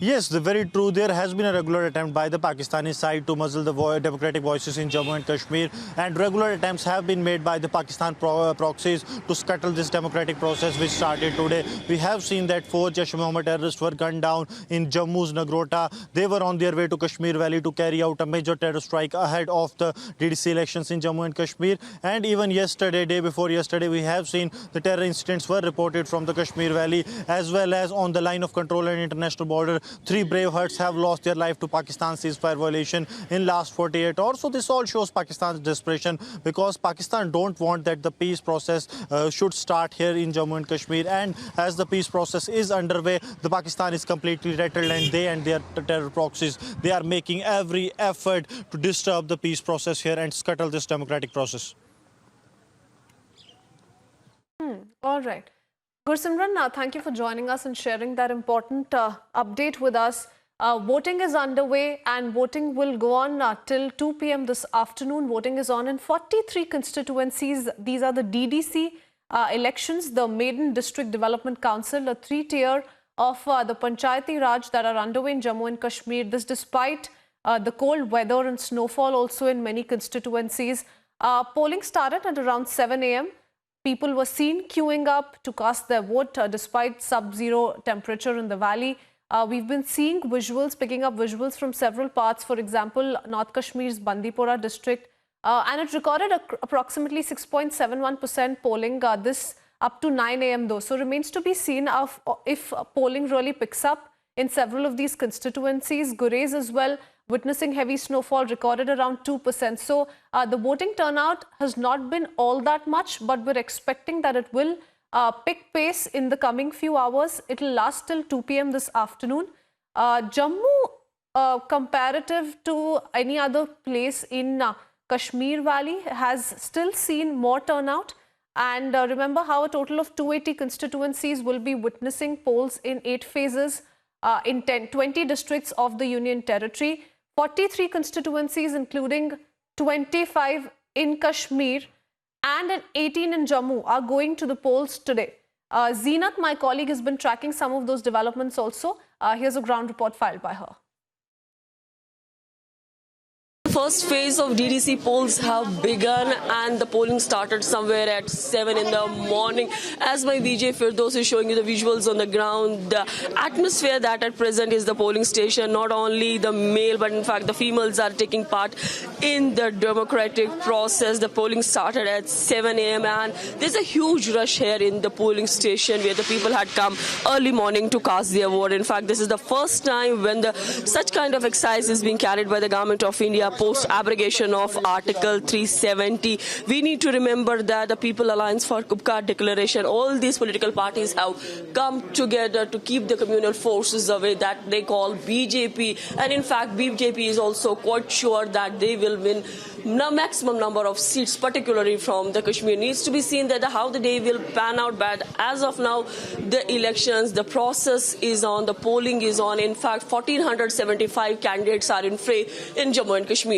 Yes, very true. There has been a regular attempt by the Pakistani side to muzzle the democratic voices in Jammu and Kashmir, and regular attempts have been made by the Pakistan proxies to scuttle this democratic process which started today. We have seen that 4 Jaish-e-Mohammed terrorists were gunned down in Jammu's Nagrota. They were on their way to Kashmir Valley to carry out a major terror strike ahead of the DDC elections in Jammu and Kashmir. And even yesterday, day before yesterday, we have seen the terror incidents were reported from the Kashmir Valley as well as on the line of control and international border. 3 brave hearts have lost their life to Pakistan's ceasefire violation in last 48 hours. So this all shows Pakistan's desperation, because Pakistan don't want that the peace process should start here in Jammu and Kashmir. And as the peace process is underway, the Pakistan is completely rattled, and they and their terror proxies, they are making every effort to disturb the peace process here and scuttle this democratic process. All right. Gursimran, thank you for joining us and sharing that important update with us. Voting is underway and voting will go on till 2 p.m. this afternoon. Voting is on in 43 constituencies. These are the DDC elections, the Maiden District Development Council, a 3-tier of the Panchayati Raj that are underway in Jammu and Kashmir. This despite the cold weather and snowfall also in many constituencies. Polling started at around 7 a.m. People were seen queuing up to cast their vote despite sub-zero temperature in the valley. We've been seeing visuals, picking up visuals from several parts. For example, North Kashmir's Bandipora district, and it recorded approximately 6.71% polling. This up to 9 a.m. though. So remains to be seen if polling really picks up in several of these constituencies. Gurez as well, witnessing heavy snowfall, recorded around 2%. So the voting turnout has not been all that much, but we're expecting that it will pick pace in the coming few hours. It will last till 2 p.m. this afternoon. Jammu, comparative to any other place in Kashmir Valley, has still seen more turnout. And remember how a total of 280 constituencies will be witnessing polls in 8 phases in 20 districts of the Union Territory. 43 constituencies, including 25 in Kashmir and 18 in Jammu, are going to the polls today. Zeenat, my colleague, has been tracking some of those developments also. Here's a ground report filed by her. First phase of DDC polls have begun and the polling started somewhere at 7 in the morning. As my VJ Firdaus is showing you the visuals on the ground, the atmosphere that at present is the polling station, not only the male but in fact the females are taking part in the democratic process. The polling started at 7 a.m. and there's a huge rush here in the polling station where the people had come early morning to cast their vote. In fact, this is the first time when such kind of exercise is being carried by the Government of India post-abrogation of Article 370. We need to remember that the People Alliance for Kubka Declaration, all these political parties have come together to keep the communal forces away that they call BJP. And in fact, BJP is also quite sure that they will win the maximum number of seats, particularly from the Kashmir. Needs to be seen that how the day will pan out, but as of now, the elections, the process is on, the polling is on. In fact, 1,475 candidates are in fray in Jammu and Kashmir.